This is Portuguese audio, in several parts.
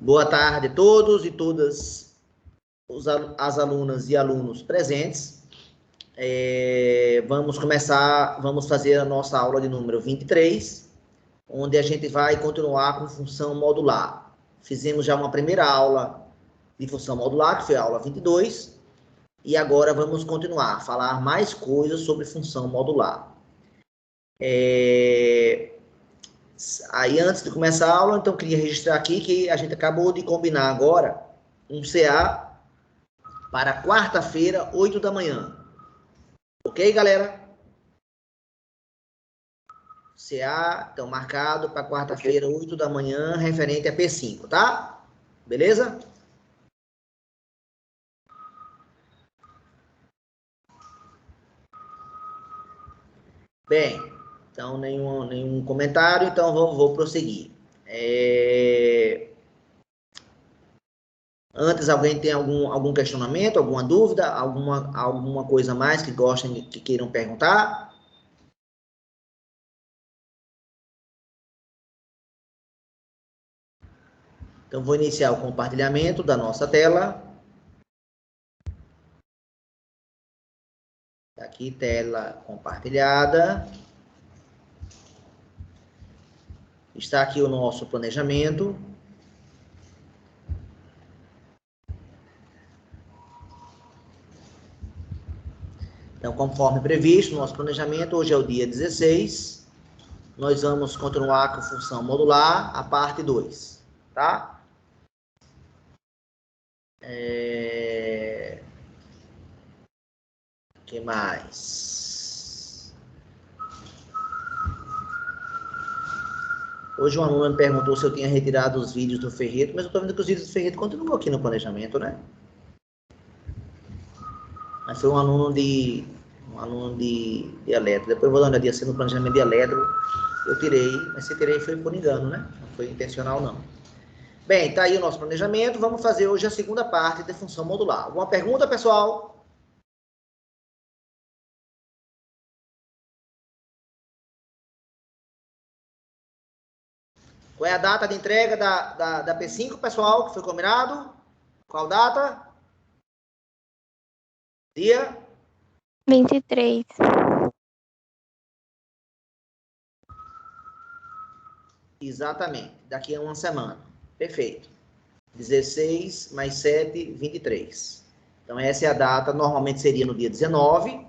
Boa tarde a todos e todas as alunas e alunos presentes. Vamos fazer a nossa aula de número 23, onde a gente vai continuar com função modular. Fizemos já uma primeira aula de função modular, que foi a aula 22, e agora vamos continuar a falar mais coisas sobre função modular. Aí, antes de começar a aula, então, queria registrar aqui que a gente acabou de combinar agora um CA para quarta-feira, 8 da manhã. Ok, galera? CA, então, marcado para quarta-feira, 8 da manhã, referente a P5, tá? Beleza? Bem, então, nenhum comentário, então vou prosseguir. Antes, alguém tem algum questionamento, alguma dúvida, alguma coisa mais que gostem, que queiram perguntar? Então, vou iniciar o compartilhamento da nossa tela. Aqui, tela compartilhada. Está aqui o nosso planejamento. Então, conforme previsto, nosso planejamento, hoje é o dia 16. Nós vamos continuar com função modular, a parte 2, tá? O que mais? Hoje um aluno me perguntou se eu tinha retirado os vídeos do Ferreto, mas eu estou vendo que os vídeos do Ferreto continuam aqui no planejamento, né? Mas foi um aluno de eletro. Depois eu vou dar uma olhadinha assim no planejamento de eletro. Eu tirei, mas se tirei foi por engano, né? Não foi intencional, não. Bem, tá aí o nosso planejamento. Vamos fazer hoje a segunda parte de função modular. Alguma pergunta, pessoal? Qual é a data de entrega da P5, pessoal, que foi combinado? Qual data? Dia? 23. Exatamente, daqui a uma semana. Perfeito. 16 mais 7, 23. Então, essa é a data, normalmente seria no dia 19,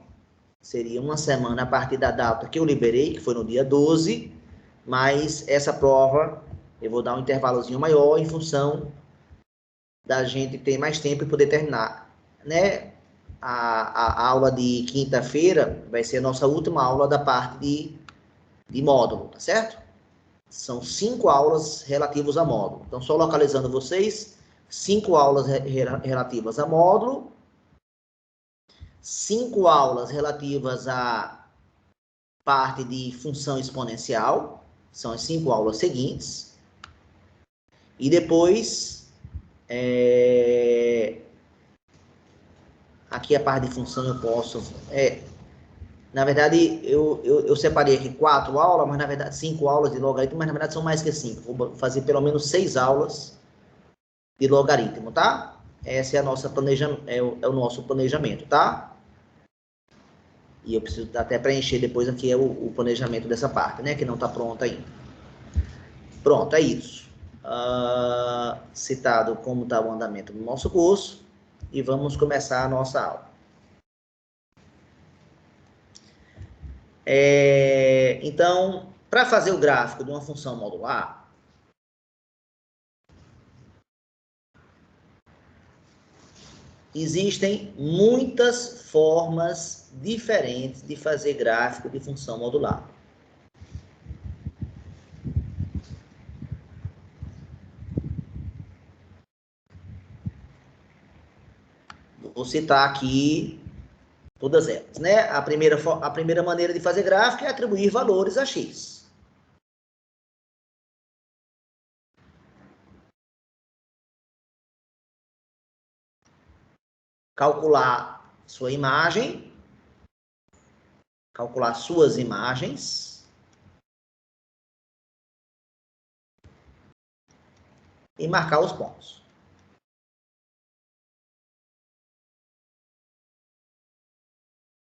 seria uma semana a partir da data que eu liberei, que foi no dia 12, mas essa prova eu vou dar um intervalozinho maior em função da gente ter mais tempo e poder terminar, né? A aula de quinta-feira vai ser a nossa última aula da parte de módulo, tá certo? São 5 aulas relativas a módulo. Então, só localizando vocês, 5 aulas relativas a módulo, 5 aulas relativas à parte de função exponencial, são as 5 aulas seguintes, e depois, aqui a parte de função eu posso, na verdade, eu separei aqui 4 aulas, mas na verdade 5 aulas de logaritmo, mas na verdade são mais que 5. Vou fazer pelo menos 6 aulas de logaritmo, tá? Esse é a nossa é o nosso planejamento, tá? E eu preciso até preencher depois aqui o planejamento dessa parte, né? Que não está pronta ainda. Pronto, é isso. Citado como está o andamento do nosso curso. E vamos começar a nossa aula. Então, para fazer o gráfico de uma função modular, existem muitas formas diferentes de fazer gráfico de função modular. Vou citar aqui todas elas, né? A primeira maneira de fazer gráfico é atribuir valores a x. Calcular sua imagem, calcular suas imagens, e marcar os pontos.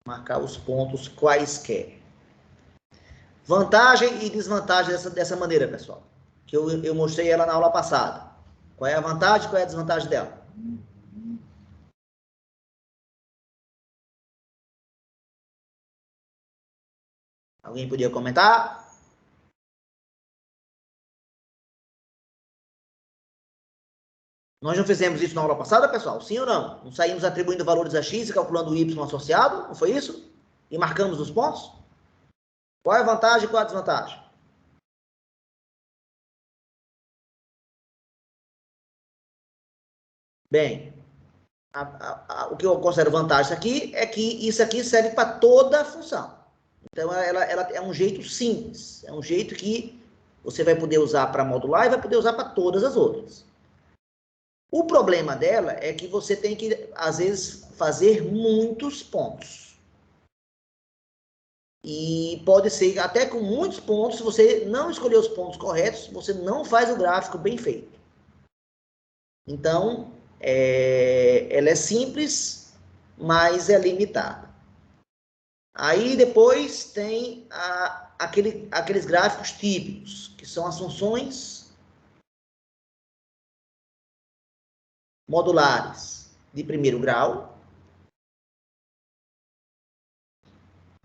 Marcar os pontos quaisquer. Vantagem e desvantagem dessa maneira, pessoal. Que eu mostrei ela na aula passada. Qual é a vantagem e qual é a desvantagem dela? Alguém podia comentar? Nós não fizemos isso na aula passada, pessoal? Sim ou não? Não saímos atribuindo valores a x e calculando o y associado? Não foi isso? E marcamos os pontos? Qual é a vantagem e qual é a desvantagem? Bem, o que eu considero vantagem aqui é que isso aqui serve para toda a função. Então, ela é um jeito simples. É um jeito que você vai poder usar para modular e vai poder usar para todas as outras. O problema dela é que você tem que, às vezes, fazer muitos pontos. E pode ser, até com muitos pontos, se você não escolher os pontos corretos, você não faz o gráfico bem feito. Então, ela é simples, mas é limitada. Aí, depois, tem aqueles gráficos típicos, que são as funções modulares de primeiro grau,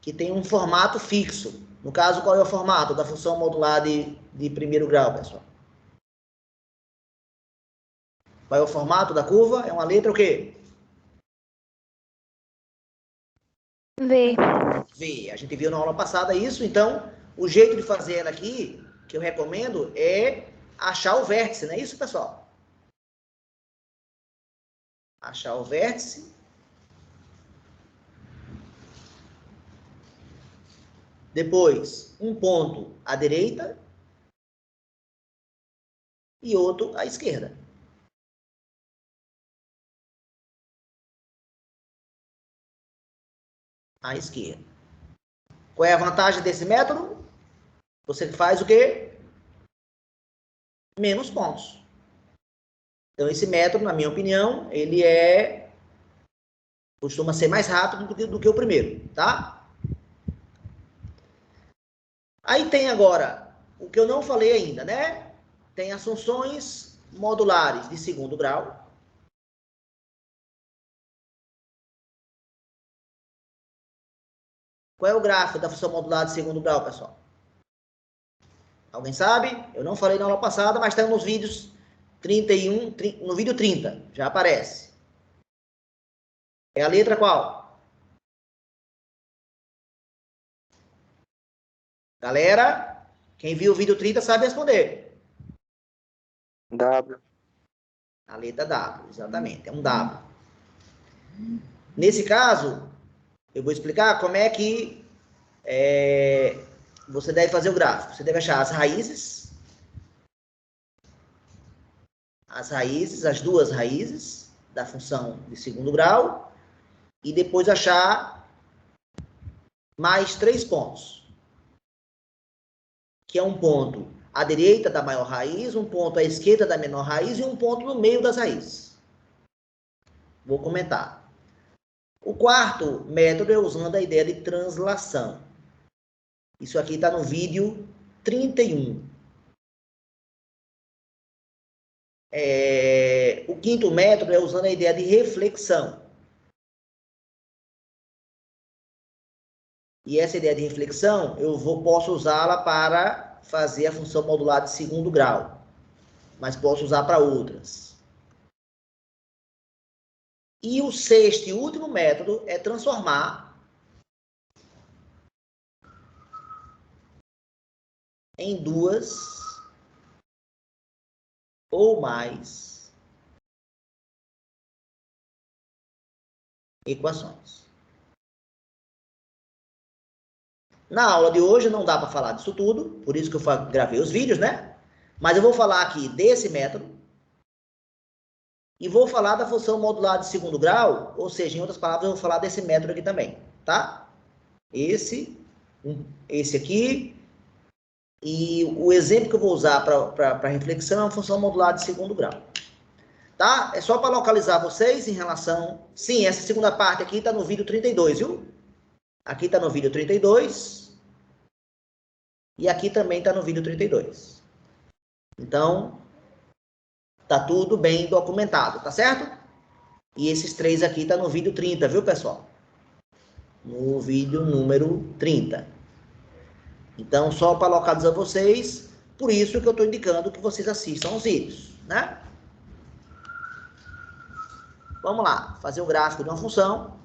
que tem um formato fixo. No caso, qual é o formato da função modular de primeiro grau, pessoal? Qual é o formato da curva? É uma letra o quê? V. V. A gente viu na aula passada isso, então, o jeito de fazer ela aqui, que eu recomendo, é achar o vértice, não é isso, pessoal? Achar o vértice. Depois, um ponto à direita e outro à esquerda. À esquerda. Qual é a vantagem desse método? Você faz o quê? Menos pontos. Então, esse método, na minha opinião, ele costuma ser mais rápido do que o primeiro, tá? Aí tem agora, o que eu não falei ainda, né? Tem as funções modulares de segundo grau. Qual é o gráfico da função modular de segundo grau, pessoal? Alguém sabe? Eu não falei na aula passada, mas está nos vídeos 31, no vídeo 30, já aparece. É a letra qual? Galera, quem viu o vídeo 30 sabe responder. W. A letra W, exatamente, é um W. Nesse caso, eu vou explicar como é que você deve fazer o gráfico. Você deve achar as raízes, as duas raízes da função de segundo grau, e depois achar mais 3 pontos, que é um ponto à direita da maior raiz, um ponto à esquerda da menor raiz e um ponto no meio das raízes. Vou comentar. O quarto método é usando a ideia de translação. Isso aqui está no vídeo 31. O quinto método é usando a ideia de reflexão. E essa ideia de reflexão, posso usá-la para fazer a função modular de segundo grau, mas posso usar para outras. E o sexto e último método é transformar em duas ou mais equações. Na aula de hoje não dá para falar disso tudo, por isso que eu gravei os vídeos, né? Mas eu vou falar aqui desse método e vou falar da função modular de segundo grau, ou seja, em outras palavras, eu vou falar desse método aqui também, tá? Esse aqui E o exemplo que eu vou usar para reflexão é uma função modular de segundo grau. Tá? É só para localizar vocês em relação... Sim, essa segunda parte aqui está no vídeo 32, viu? Aqui está no vídeo 32. E aqui também está no vídeo 32. Então, tá tudo bem documentado, tá certo? E esses três aqui tá no vídeo 30, viu, pessoal? No vídeo número 30. Então, só para localizar vocês, por isso que eu estou indicando que vocês assistam os vídeos, né? Vamos lá, fazer o gráfico de uma função.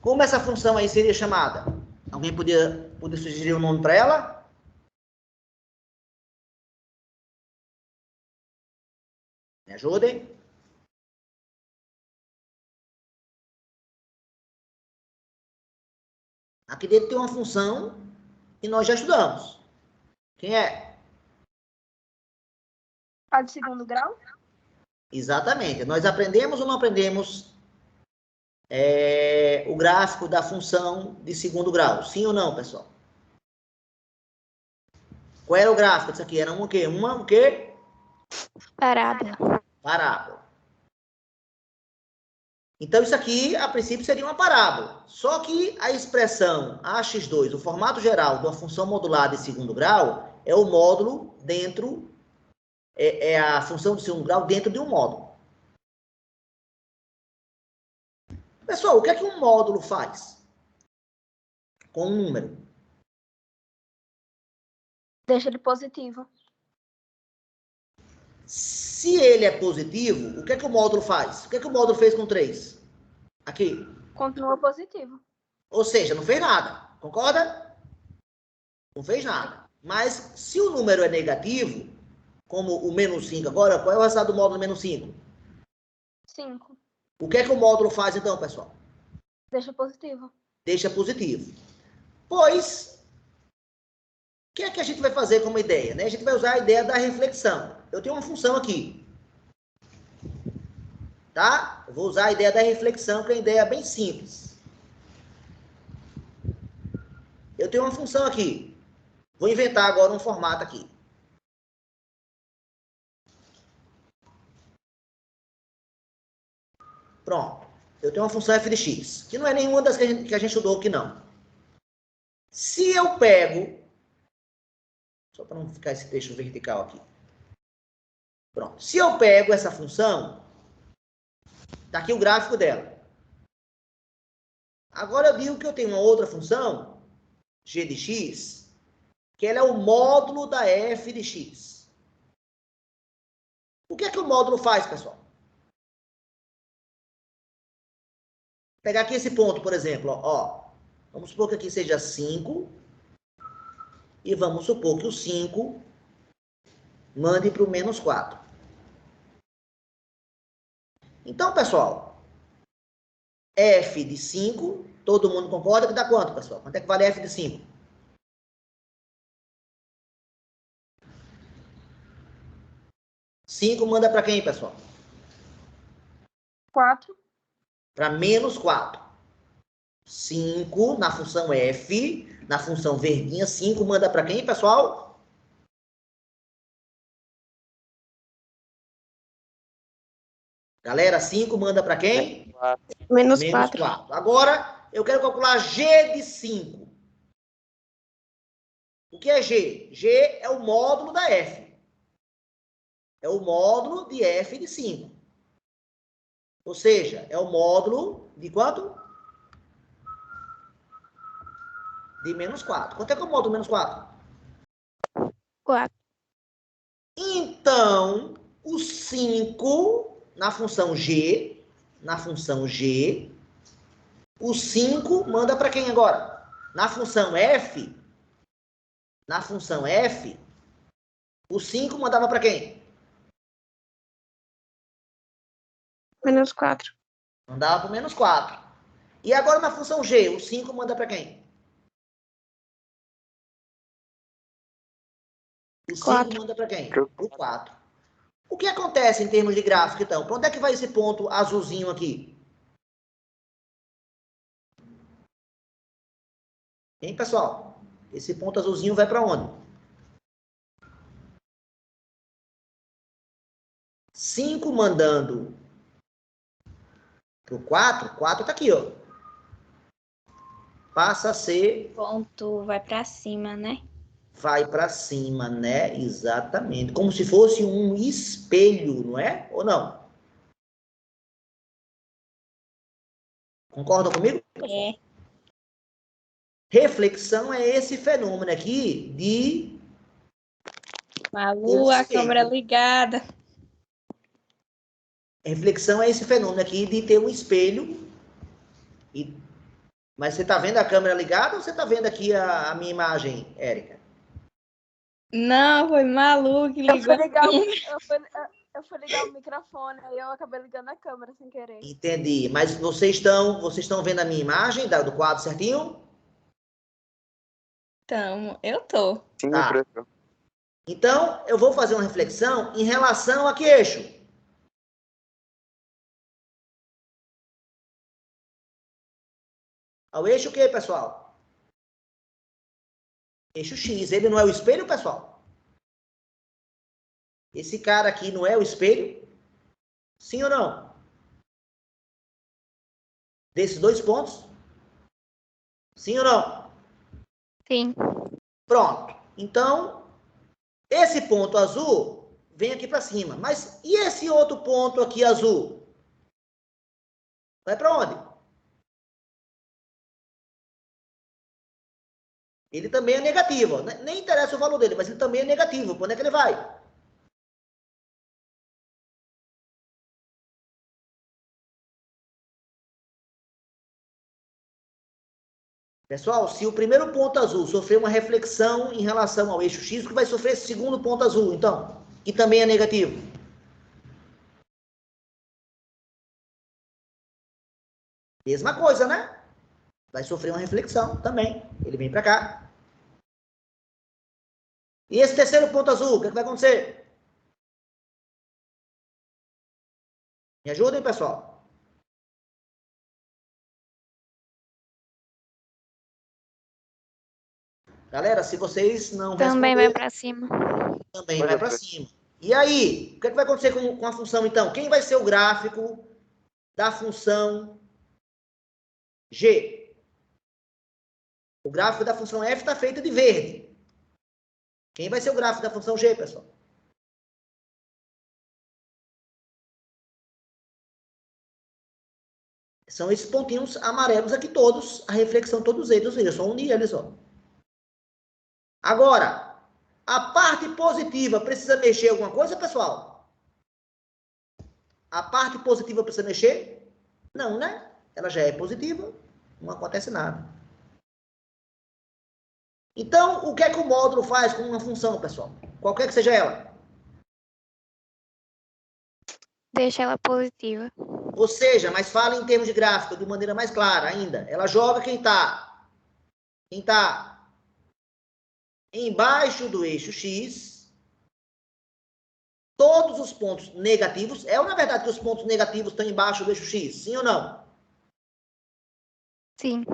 Como essa função aí seria chamada? Alguém podia sugerir um nome para ela? Me ajudem. Aqui dentro tem uma função que nós já estudamos. Quem é? A de segundo grau? Exatamente. Nós aprendemos ou não aprendemos o gráfico da função de segundo grau? Sim ou não, pessoal? Qual era o gráfico disso aqui? Era um o quê? Uma o quê? Parábola. Parábola. Então, isso aqui, a princípio, seria uma parábola. Só que a expressão ax2, o formato geral de uma função modular de segundo grau, é o módulo dentro, é a função de segundo grau dentro de um módulo. Pessoal, o que é que um módulo faz com um número? Deixa ele positivo. Se ele é positivo, o que é que o módulo faz? O que é que o módulo fez com 3? Aqui. Continua positivo. Ou seja, não fez nada. Concorda? Não fez nada. Mas se o número é negativo, como o menos 5 agora, qual é o resultado do módulo menos 5? 5. O que é que o módulo faz então, pessoal? Deixa positivo. Deixa positivo. Pois, o que é que a gente vai fazer como ideia? Né? A gente vai usar a ideia da reflexão. Eu tenho uma função aqui. Tá? Eu vou usar a ideia da reflexão, que é uma ideia bem simples. Eu tenho uma função aqui. Vou inventar agora um formato aqui. Pronto. Eu tenho uma função f de x, que não é nenhuma das que a gente estudou aqui, não. Se eu pego... Só para não ficar esse texto vertical aqui. Pronto. Se eu pego essa função, tá aqui o gráfico dela. Agora eu digo que eu tenho uma outra função, g de x, que ela é o módulo da f de x. O que é que o módulo faz, pessoal? Vou pegar aqui esse ponto, por exemplo, ó. Vamos supor que aqui seja 5. E vamos supor que o 5 mande para o menos 4. Então, pessoal, f de 5, todo mundo concorda que dá quanto, pessoal? Quanto é que vale f de 5? 5 manda para quem, pessoal? 4. Para menos 4. 5 na função f, na função verdinha, 5 manda para quem, pessoal? Galera, 5 manda para quem? Menos Menos 4. 4. Agora, eu quero calcular g de 5. O que é g? G é o módulo da f. É o módulo de f de 5. Ou seja, é o módulo de quanto? De menos 4. Quanto é que é o módulo de menos 4? 4. Então, o 5 na função g, o 5 manda para quem agora? Na função f, o 5 mandava para quem? Menos 4. Mandava para menos 4. E agora na função g, o 5 manda para quem? O 5 4. manda para quem? O 4. O que acontece em termos de gráfico, então? Para onde é que vai esse ponto azulzinho aqui? Hein, pessoal? Esse ponto azulzinho vai para onde? 5 mandando para o 4. 4 está aqui, ó. Passa a ser... O ponto vai para cima, né? Vai para cima, né? Exatamente. Como se fosse um espelho, não é? Ou não? Concordam comigo? É. Reflexão é esse fenômeno aqui de... Malu, a câmera ligada. Reflexão é esse fenômeno aqui de ter um espelho. Mas você está vendo a câmera ligada ou você está vendo aqui a minha imagem, Érica? Não, foi Malu que Eu ligou. fui ligar o microfone, aí eu acabei ligando a câmera sem querer. Entendi. Mas vocês estão vendo a minha imagem do quadro certinho? Então, eu tô. Sim, Tá. professor. Então, eu vou fazer uma reflexão em relação a que eixo? Ao eixo o quê, pessoal? Eixo X. Ele não é o espelho, pessoal? Esse cara aqui não é o espelho? Sim ou não? Desses dois pontos? Sim ou não? Sim. Pronto. Então, esse ponto azul vem aqui para cima. Mas e esse outro ponto aqui azul? Vai para onde? Ele também é negativo. Ó. Nem interessa o valor dele, mas ele também é negativo. Para onde é que ele vai? Pessoal, se o primeiro ponto azul sofrer uma reflexão em relação ao eixo X, o que vai sofrer esse segundo ponto azul, então? Que também é negativo. Mesma coisa, né? Vai sofrer uma reflexão também. Ele vem para cá. E esse terceiro ponto azul, o que vai acontecer? Me ajudem, pessoal. Galera, se vocês não Também vai responderem, para cima. também vai para cima. E aí, o que vai acontecer com a função, então? Quem vai ser o gráfico da função G? O gráfico da função F está feito de verde. Quem vai ser o gráfico da função G, pessoal? São esses pontinhos amarelos aqui todos, a reflexão todos eles, ou seja, só unir eles, ó. Agora, a parte positiva precisa mexer em alguma coisa, pessoal? A parte positiva precisa mexer? Não, né? Ela já é positiva, não acontece nada. Então, o que é que o módulo faz com uma função, pessoal? Qualquer que seja ela. Deixa ela positiva. Ou seja, mas fala em termos de gráfico, de maneira mais clara ainda. Ela joga quem está embaixo do eixo X, todos os pontos negativos. É ou na verdade que os pontos negativos estão embaixo do eixo X? Sim ou não? Sim.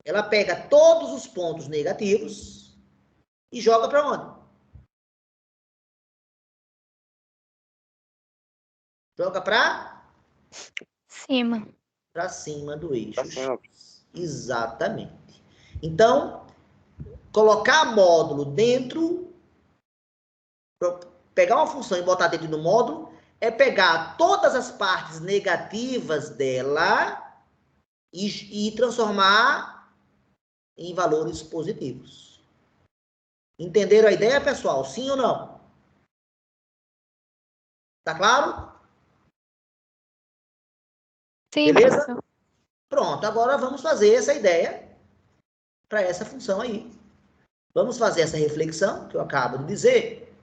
Ela pega todos os pontos negativos e joga para onde? Joga para Cima. para cima do eixo Pra cima. X. Exatamente. Então, colocar módulo dentro, pegar uma função e botar dentro do módulo, é pegar todas as partes negativas dela e transformar em valores positivos. Entenderam a ideia, pessoal? Sim ou não? Tá claro? Sim, Beleza? professor. Pronto, agora vamos fazer essa ideia para essa função aí. Vamos fazer essa reflexão que eu acabo de dizer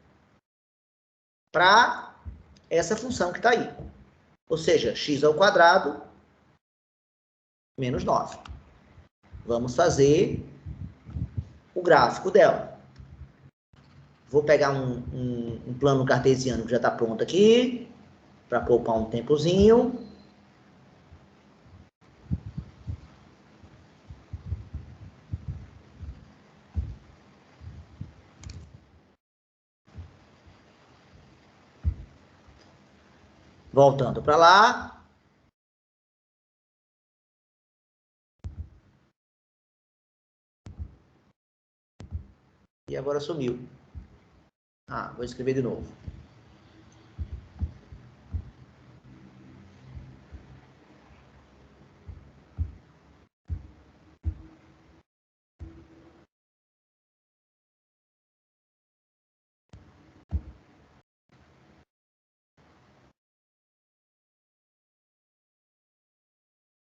para essa função que está aí. Ou seja, x² menos 9. Vamos fazer o gráfico dela. Vou pegar um plano cartesiano que já está pronto aqui, para poupar um tempozinho. Voltando para lá. E agora sumiu. Ah, vou escrever de novo.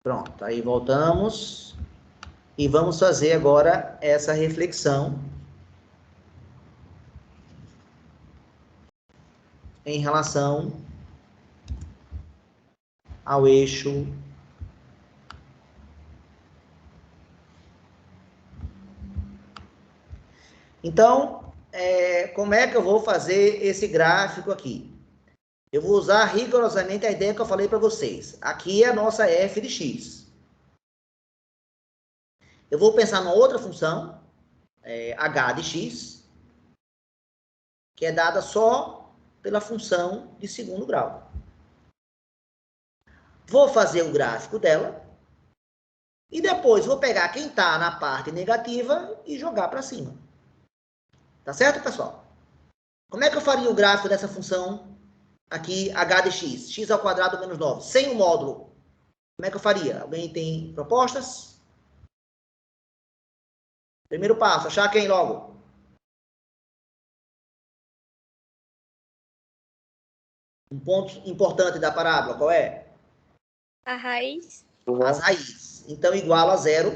Pronto, aí voltamos. E vamos fazer agora essa reflexão em relação ao eixo Então, como é que eu vou fazer esse gráfico aqui? Eu vou usar rigorosamente a ideia que eu falei para vocês. Aqui é a nossa f de x. Eu vou pensar numa outra função, h de x, que é dada só pela função de segundo grau. Vou fazer o gráfico dela. E depois vou pegar quem está na parte negativa e jogar para cima. Tá certo, pessoal? Como é que eu faria o gráfico dessa função aqui, h de x? X ao quadrado menos 9. Sem o módulo. Como é que eu faria? Alguém tem propostas? Primeiro passo, achar quem logo? Um ponto importante da parábola, qual é? A raiz. As raízes. Então, igual a zero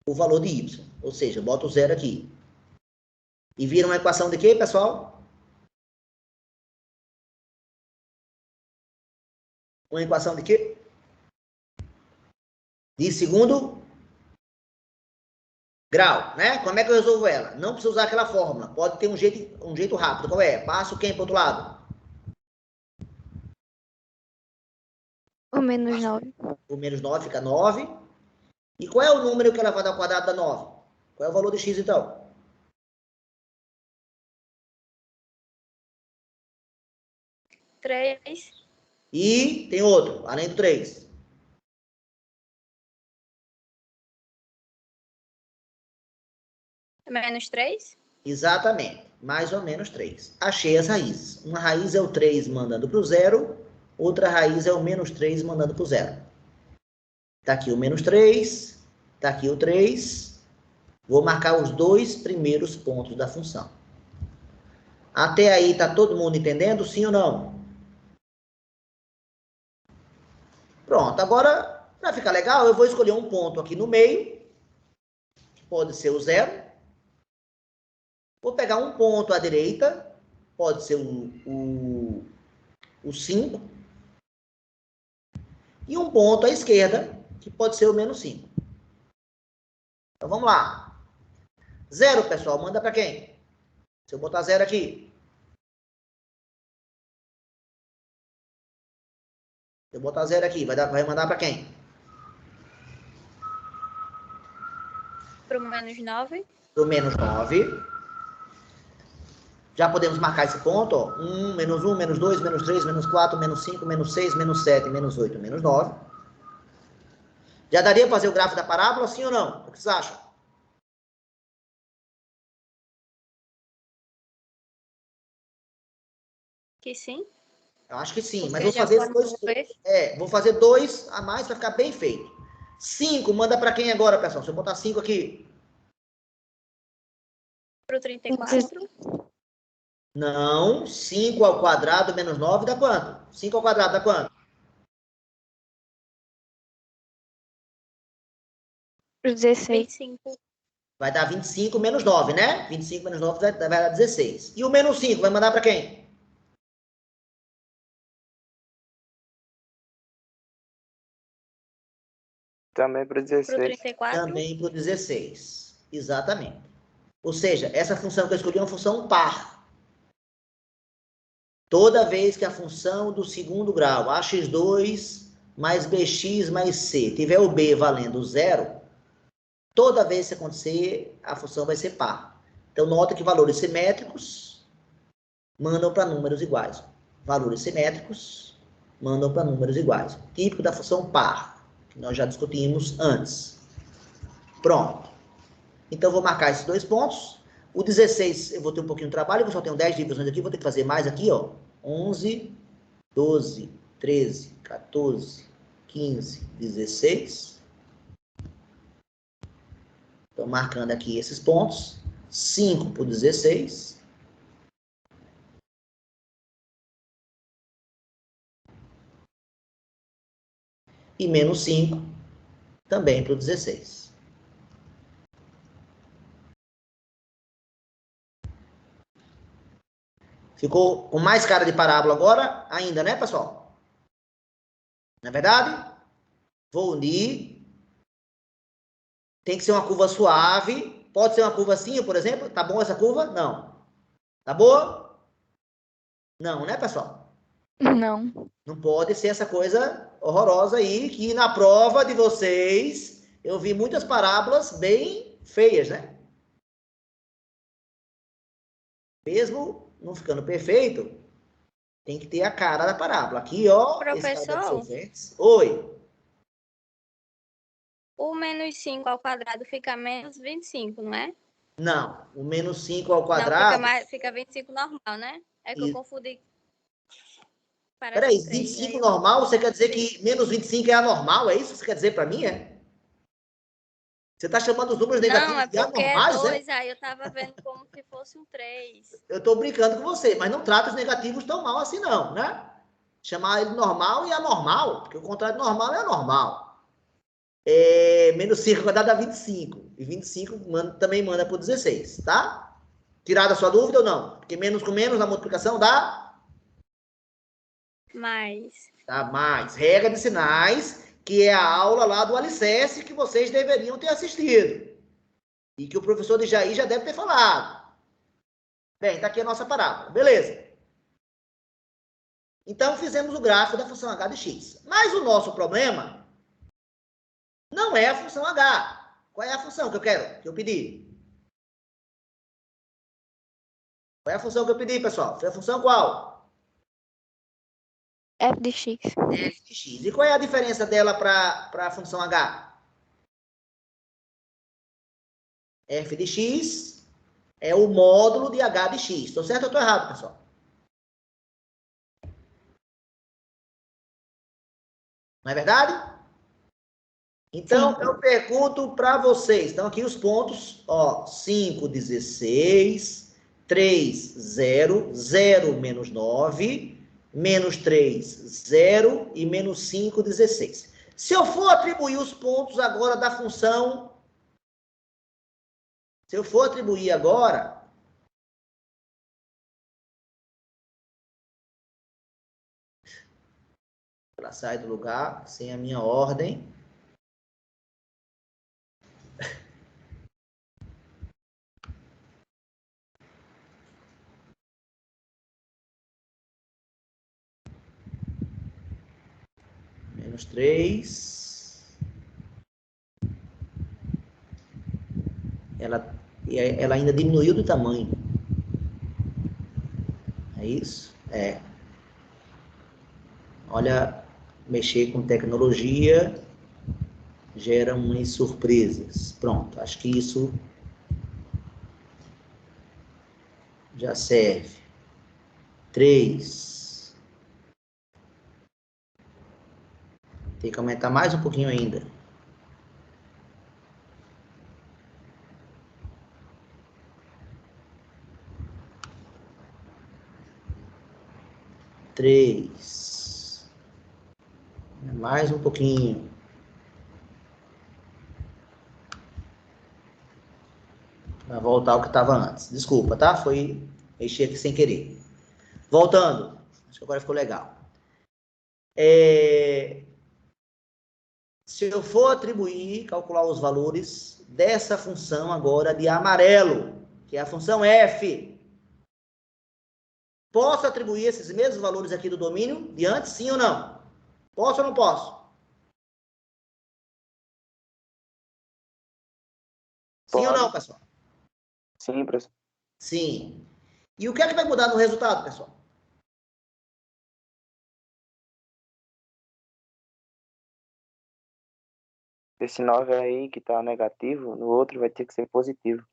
o valor de y. Ou seja, eu boto o zero aqui. E vira uma equação de quê, pessoal? Uma equação de quê? De segundo grau, né? Como é que eu resolvo ela? Não precisa usar aquela fórmula. Pode ter um jeito rápido. Qual é? Passo quem para o outro lado? O menos 9. O menos 9 fica 9. E qual é o número que ela vai dar ao quadrado da 9? Qual é o valor de x, então? 3. E tem outro, além do 3. Menos 3. Exatamente. Mais ou menos 3. Achei as raízes. Uma raiz é o 3 mandando para o zero. Outra raiz é o menos 3 mandando para o zero. Está aqui o menos 3. Está aqui o 3. Vou marcar os dois primeiros pontos da função. Até aí, está todo mundo entendendo? Sim ou não? Pronto. Agora, para ficar legal, eu vou escolher um ponto aqui no meio. Que pode ser o 0. Vou pegar um ponto à direita. Pode ser o 5. E um ponto à esquerda, que pode ser o menos 5. Então, vamos lá. 0, pessoal, manda para quem? Se eu botar 0 aqui. Se eu botar 0 aqui, vai mandar para quem? Para o menos 9. Para o menos 9. Já podemos marcar esse ponto, ó. 1, menos 1, menos 2, menos 3, menos 4, menos 5, menos 6, menos 7, menos 8, menos 9. Já daria para fazer o gráfico da parábola, sim ou não? O que vocês acham? Que sim. Eu acho que sim, mas Porque vou fazer dois. Vou fazer 2 a mais para ficar bem feito. 5, manda para quem agora, pessoal? Se eu botar 5 aqui. Para o 34. Não, 5 ao quadrado menos 9 dá quanto? 5 ao quadrado dá quanto? 16. 25. Vai dar 25 menos 9, né? 25 menos 9 vai dar 16. E o menos 5 vai mandar para quem? Também para Pro 16. 34. Também para o 16. Exatamente. Ou seja, essa função que eu escolhi é uma função par. Toda vez que a função do segundo grau, ax2 mais bx mais c, tiver o b valendo 0, toda vez que acontecer, a função vai ser par. Então, nota que valores simétricos mandam para números iguais. Valores simétricos mandam para números iguais. Típico da função par, que nós já discutimos antes. Pronto. Então, vou marcar esses 2 pontos. O 16, eu vou ter um pouquinho de trabalho, eu só tenho 10 divisões aqui, vou ter que fazer mais aqui, ó. 11, 12, 13, 14, 15, 16. Estou marcando aqui esses pontos. 5 para o 16. E menos 5 também para o 16. Ficou com mais cara de parábola agora, ainda, né, pessoal? Não é verdade? Vou unir. Tem que ser uma curva suave. Pode ser uma curva assim, por exemplo. Tá bom essa curva? Não. Tá boa? Não, né, pessoal? Não. Não pode ser essa coisa horrorosa aí, que na prova de vocês, eu vi muitas parábolas bem feias, né? Mesmo não ficando perfeito, tem que ter a cara da parábola. Aqui, ó, esse cara Professor, Oi. o menos 5 ao quadrado fica menos 25, não é? Não, o menos 5 ao Não, quadrado... fica 25 normal, né? É que eu confundi. Parece Peraí, um 3. 25 normal, você quer dizer que menos 25 é anormal? É isso que você quer dizer para mim, é? Você está chamando os números negativos Não, é de porque é anormais, 2, é? aí eu tava vendo como se fosse um 3. Eu estou brincando com você, mas não trata os negativos tão mal assim não, né? Chamar ele normal e anormal, porque o contrário de normal é anormal. Menos 5 vai dar 25. E 25 também manda para o 16, tá? Tirada a sua dúvida ou não? Porque menos com menos na multiplicação dá? Mais. Dá mais. Regra de sinais, que é a aula lá do alicerce que vocês deveriam ter assistido. E que o professor de Jair já deve ter falado. Bem, tá aqui a nossa parábola. Beleza. Então, fizemos o gráfico da função h de x. Mas o nosso problema não é a função h. Qual é a função que eu quero? Que eu pedi? Qual é a função que eu pedi, pessoal? Foi a função qual? F de x. F de x. E qual é a diferença dela para a função h? F de x é o módulo de h de x. Estou certo ou estou errado, pessoal? Não é verdade? Então, Sim. eu pergunto para vocês. Então, aqui os pontos, ó, 5, 16, 3, 0, 0, menos 9, menos 3, 0 e menos 5, 16. Se eu for atribuir os pontos agora da função, se eu for atribuir agora, ela sai do lugar sem a minha ordem. Menos 3. Ela ainda diminuiu de tamanho. É isso? É. Olha, mexer com tecnologia gera umas surpresas. Pronto, acho que isso já serve. 3. Tem que aumentar mais um pouquinho ainda. 3. Mais um pouquinho. Para voltar ao que estava antes. Desculpa, tá? Foi mexer aqui sem querer. Voltando. Acho que agora ficou legal. se eu for atribuir, calcular os valores dessa função agora de amarelo, que é a função f, posso atribuir esses mesmos valores aqui do domínio de antes, sim ou não? Posso ou não posso? Sim ou não, pessoal? Sim, professor. Sim. E o que é que vai mudar no resultado, pessoal? Esse 9 aí que tá negativo, no outro vai ter que ser positivo.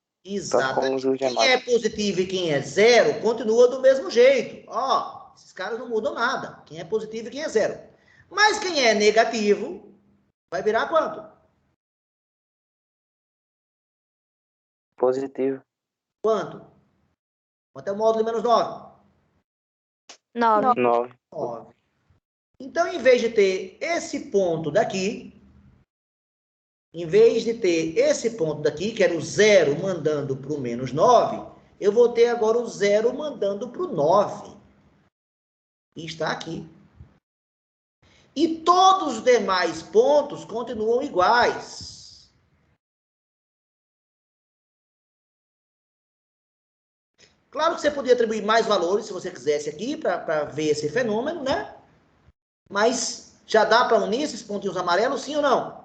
Tanto como os Exatamente. Quem demais. é positivo e quem é zero, continua do mesmo jeito. Ó, esses caras não mudam nada. Quem é positivo e quem é zero. Mas quem é negativo, vai virar quanto? Positivo. Quanto? Quanto é o módulo de menos 9? 9. 9. 9. Então, em vez de ter esse ponto daqui, que era o zero mandando para o menos 9, eu vou ter agora o zero mandando para o 9. E está aqui. E todos os demais pontos continuam iguais. Claro que você podia atribuir mais valores, se você quisesse aqui, para ver esse fenômeno, né? Mas já dá para unir esses pontinhos amarelos, sim ou não?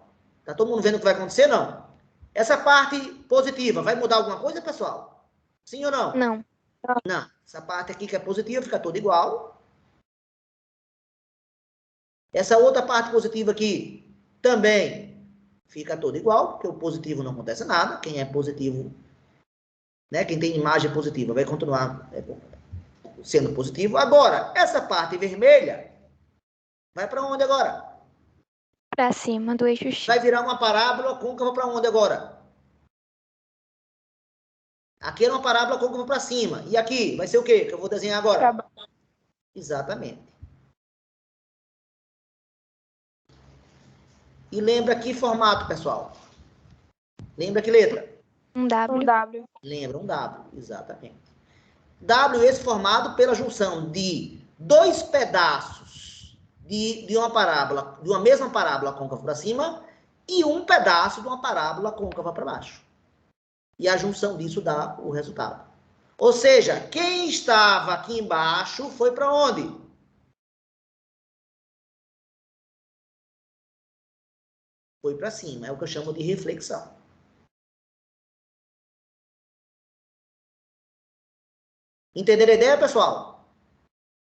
Tá todo mundo vendo o que vai acontecer, não? Essa parte positiva, vai mudar alguma coisa, pessoal? Sim ou não? Não. Não. Essa parte aqui que é positiva fica toda igual. Essa outra parte positiva aqui também fica toda igual, porque o positivo não acontece nada. Quem é positivo, né? Quem tem imagem positiva vai continuar sendo positivo. Agora, essa parte vermelha vai para onde agora? Pra cima do eixo X. Vai virar uma parábola côncava para onde agora? Aqui era uma parábola côncava para cima. E aqui vai ser o quê que eu vou desenhar agora? Exatamente. E lembra que formato, pessoal? Lembra que letra? Um W. Um W. Lembra um W, exatamente. W esse formado pela junção de dois pedaços de uma parábola, de uma mesma parábola côncava para cima e um pedaço de uma parábola côncava para baixo. E a junção disso dá o resultado. Ou seja, quem estava aqui embaixo foi para onde? Foi para cima. É o que eu chamo de reflexão. Entenderam a ideia, pessoal?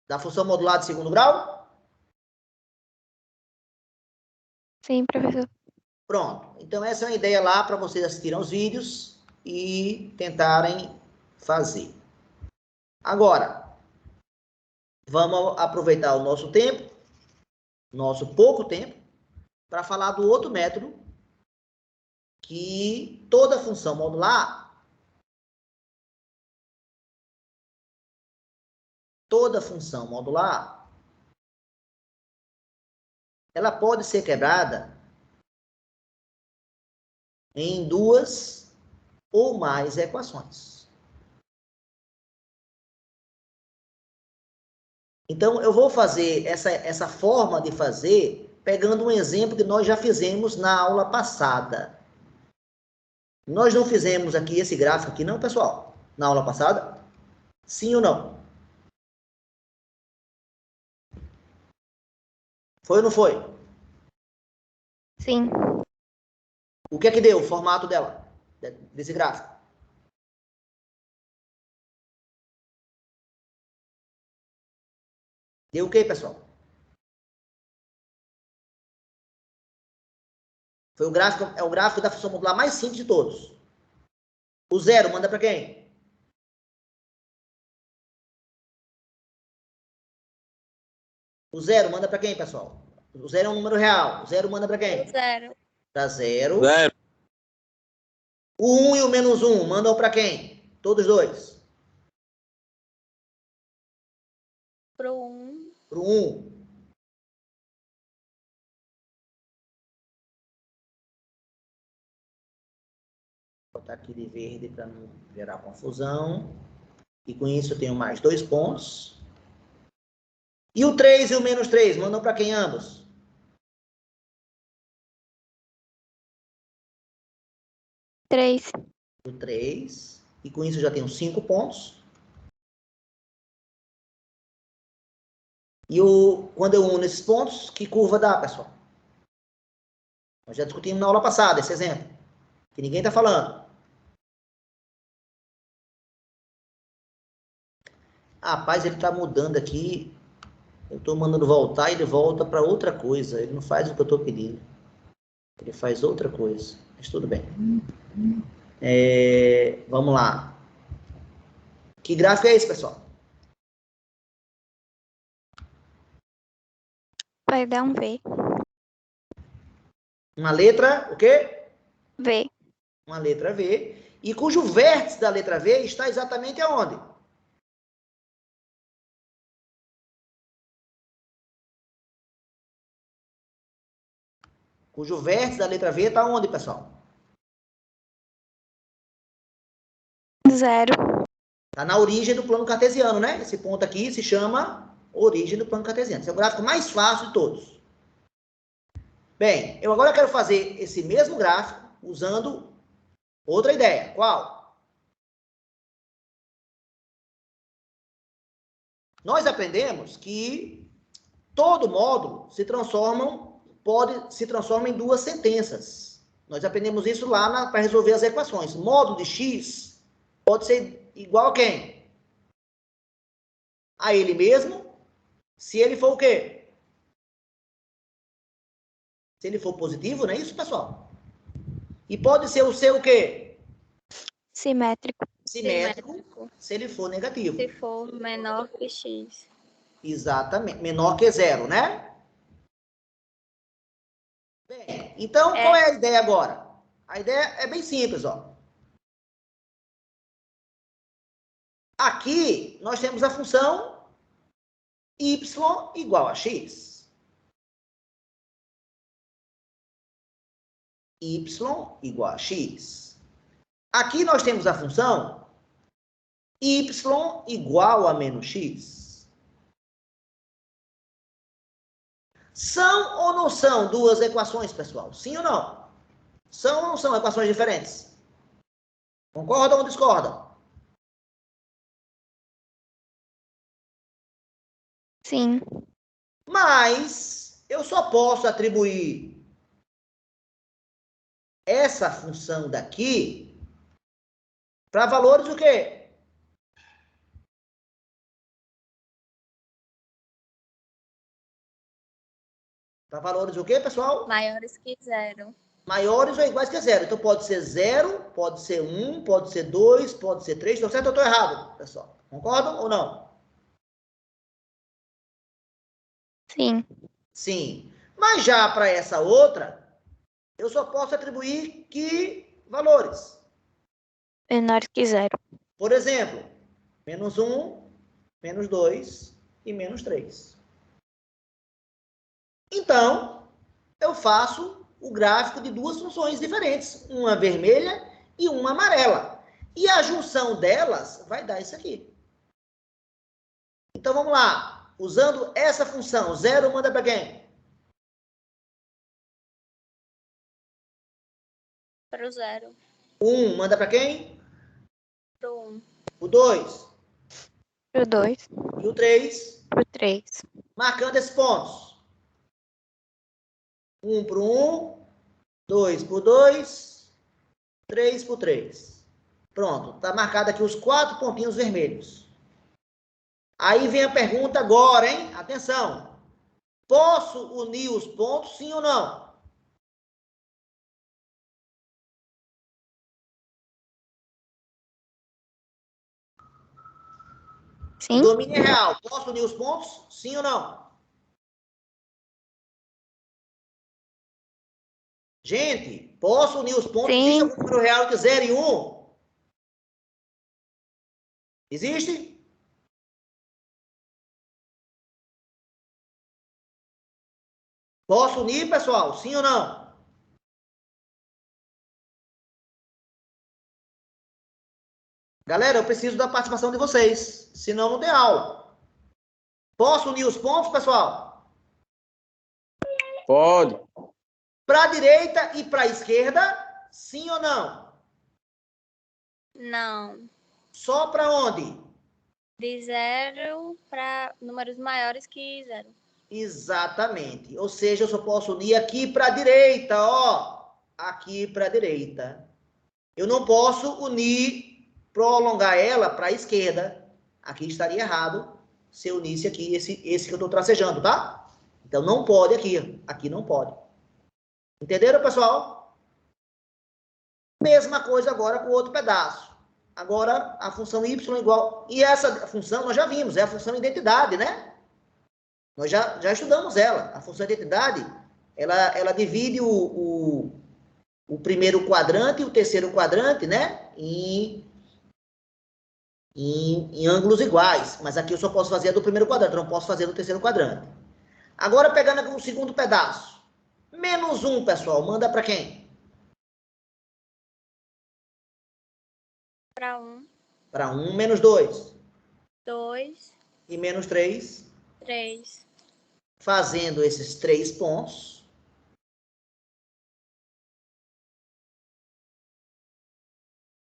Da função modular de segundo grau? Sim, professor. Pronto. Então, essa é uma ideia lá para vocês assistirem aos vídeos e tentarem fazer. Agora, vamos aproveitar o nosso tempo, nosso pouco tempo, para falar do outro método que toda função modular, ela pode ser quebrada em duas ou mais equações. Então, eu vou fazer essa forma de fazer pegando um exemplo que nós já fizemos na aula passada. Nós não fizemos aqui esse gráfico aqui, não, pessoal? Na aula passada? Sim ou não? Foi ou não foi? Sim. O que é que deu o formato dela, desse gráfico? Deu o quê, pessoal? Foi é o gráfico da função modular mais simples de todos. O zero manda para quem? O zero manda para quem, pessoal? O zero é um número real. O zero manda para quem? 0. Para zero. Zero. O 1 e o menos 1 mandam para quem? Todos dois. Pro 1. Para o 1. Vou botar aqui de verde para não gerar confusão. E com isso eu tenho mais 2 pontos. E o 3 e o menos 3 mandam para quem ambos? 3. Do 3. E com isso eu já tenho 5 pontos. E quando eu uno esses pontos, que curva dá, pessoal? Nós já discutimos na aula passada esse exemplo. Que ninguém está falando. Rapaz, ele está mudando aqui. Eu estou mandando voltar e ele volta para outra coisa. Ele não faz o que eu estou pedindo. Ele faz outra coisa. Mas tudo bem. Vamos lá. Que gráfico é esse, pessoal? Vai dar um V. Uma letra, o quê? V. Uma letra V. E cujo vértice da letra V está exatamente aonde? Cujo vértice da letra V está onde, pessoal? 0. Está na origem do plano cartesiano, né? Esse ponto aqui se chama origem do plano cartesiano. Esse é o gráfico mais fácil de todos. Bem, eu agora quero fazer esse mesmo gráfico usando outra ideia. Qual? Nós aprendemos que todo módulo pode se transformar em duas sentenças. Nós aprendemos isso lá para resolver as equações. Módulo de x pode ser igual a quem? A ele mesmo, se ele for o quê? Se ele for positivo, não é isso, pessoal? E pode ser o seu o quê? Simétrico. Simétrico, se ele for negativo. Se for menor que x. Exatamente. Menor que 0, né? Bem, então, qual é a ideia agora? A ideia é bem simples, ó. Aqui, nós temos a função y igual a x. Y igual a x. Aqui nós temos a função y igual a menos x. São ou não são duas equações, pessoal? Sim ou não? São ou não são equações diferentes? Concordam ou discordam? Sim. Mas eu só posso atribuir essa função daqui para valores o quê? Para valores o quê, pessoal? Maiores que 0. Maiores ou iguais que 0. Então, pode ser 0, pode ser 1, pode ser 2, pode ser 3. Estou certo ou estou errado, pessoal? Concordam ou não? Sim. Sim. Mas já para essa outra, eu só posso atribuir que valores? Menor que 0. Por exemplo, menos 1, menos 2 e menos 3. Então, eu faço o gráfico de duas funções diferentes, uma vermelha e uma amarela. E a junção delas vai dar isso aqui. Então, vamos lá. Usando essa função, 0 manda para quem? Para o 0. 1 manda para quem? Para o 1. O 2. Para o 2. E o 3. Para o 3. Marcando esses pontos. 1 para 1, 2 por 2, 3 por 3. Pronto, está marcado aqui os 4 pontinhos vermelhos. Aí vem a pergunta agora, hein? Atenção. Posso unir os pontos, sim ou não? Sim. O domínio é real. Posso unir os pontos, sim ou não? Gente, posso unir os pontos? Sim. Existe algum número real entre 0 e 1? Existe? Posso unir, pessoal? Sim ou não? Galera, eu preciso da participação de vocês. Senão não tem aula. Posso unir os pontos, pessoal? Pode. Para a direita e para a esquerda, sim ou não? Não. Só para onde? De 0 para números maiores que 0. Exatamente. Ou seja, eu só posso unir aqui para a direita, ó. Aqui para a direita. Eu não posso unir, prolongar ela para a esquerda. Aqui estaria errado se eu unisse aqui esse que eu estou tracejando, tá? Então, não pode aqui. Aqui não pode. Entenderam, pessoal? Mesma coisa agora com o outro pedaço. Agora, a função y igual... E essa função nós já vimos, é a função identidade, né? Nós já estudamos ela. A função identidade, ela divide o primeiro quadrante e o terceiro quadrante, né? Em ângulos iguais. Mas aqui eu só posso fazer a do primeiro quadrante, eu não posso fazer a do terceiro quadrante. Agora, pegando aqui o segundo pedaço. Menos 1, pessoal. Manda para quem? Para 1. Para 1, menos 2. 2. E menos 3. 3. Fazendo esses 3 pontos.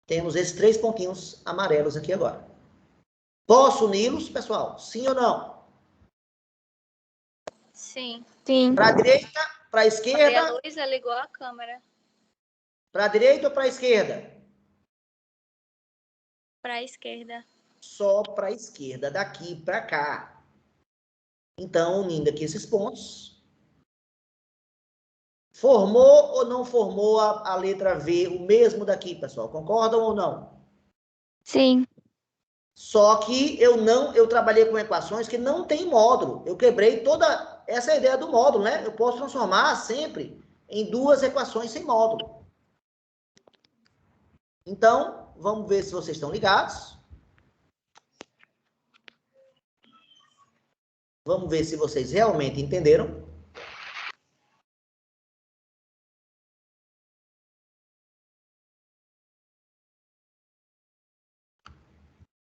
Temos esses 3 pontinhos amarelos aqui agora. Posso uni-los, pessoal? Sim ou não? Sim. Sim. Para a direita, para a esquerda. E a Luísa ligou a câmera. Para a direita ou para a esquerda? Para a esquerda. Só para a esquerda, daqui para cá. Então, unindo aqui esses pontos. Formou ou não formou a letra V, o mesmo daqui, pessoal? Concordam ou não? Sim. Só que eu trabalhei com equações que não tem módulo. Eu quebrei toda essa ideia do módulo, né? Eu posso transformar sempre em 2 equações sem módulo. Então, vamos ver se vocês estão ligados. Vamos ver se vocês realmente entenderam.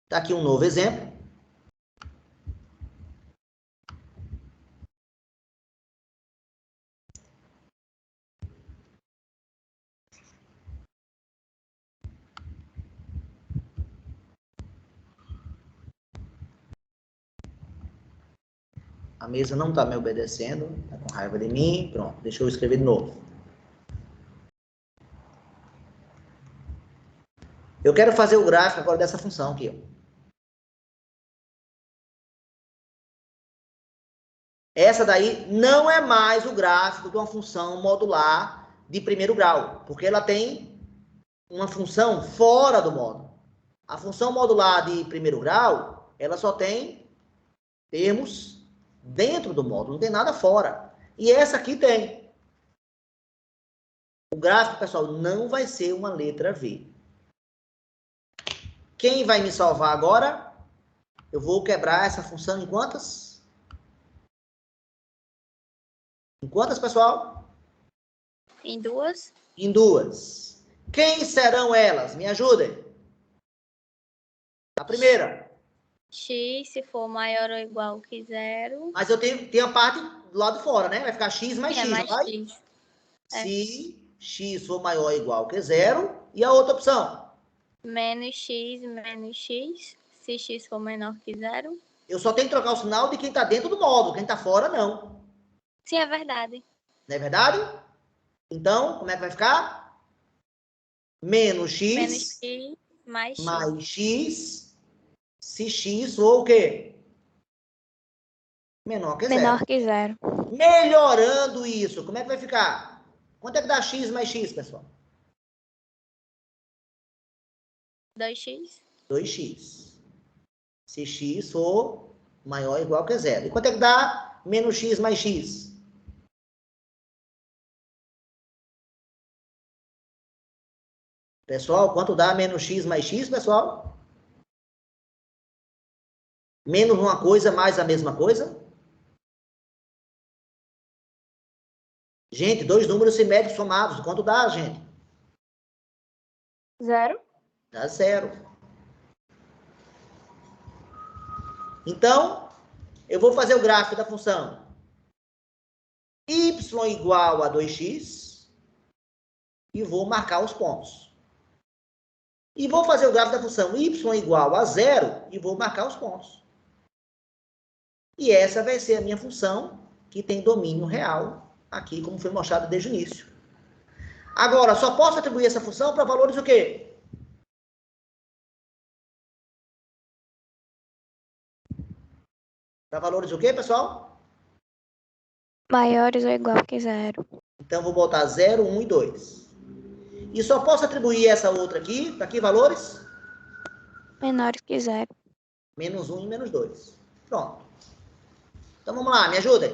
Está aqui um novo exemplo. A mesa não está me obedecendo, está com raiva de mim. Pronto, deixa eu escrever de novo. Eu quero fazer o gráfico agora dessa função aqui, ó. Essa daí não é mais o gráfico de uma função modular de primeiro grau, porque ela tem uma função fora do módulo. A função modular de primeiro grau, ela só tem termos dentro do módulo, não tem nada fora. E essa aqui tem. O gráfico, pessoal, não vai ser uma letra V. Quem vai me salvar agora? Eu vou quebrar essa função em quantas? Em quantas, pessoal? Em 2. Em 2. Quem serão elas? Me ajudem. A primeira. X, se for maior ou igual que 0. Mas eu tenho a parte do lado de fora, né? Vai ficar x mais x, mais não vai? X. Se x for maior ou igual que 0. E a outra opção? Menos x, se x for menor que 0. Eu só tenho que trocar o sinal de quem está dentro do módulo. Quem está fora, não. Sim, é verdade. Não é verdade? Então, como é que vai ficar? Menos x, mais x. Mais x, se x for o quê? Menor que 0. Menor que 0. Melhorando isso, como é que vai ficar? Quanto é que dá x mais x, pessoal? 2x. 2x. Se x for maior ou igual que 0. E quanto é que dá menos x mais x? Pessoal, quanto dá menos x mais x, pessoal? Menos uma coisa, mais a mesma coisa? Gente, 2 números simétricos somados, quanto dá, gente? 0. Dá 0. Então, eu vou fazer o gráfico da função y igual a 2x e vou marcar os pontos. E vou fazer o gráfico da função y igual a 0 e vou marcar os pontos. E essa vai ser a minha função que tem domínio real, aqui como foi mostrado desde o início. Agora, só posso atribuir essa função para valores o quê? Para valores o quê, pessoal? Maiores ou igual que 0. Então, vou botar 0, 1 e 2. E só posso atribuir essa outra aqui, para que valores? Menores que 0. Menos 1 e menos 2. Pronto. Então, vamos lá, me ajudem.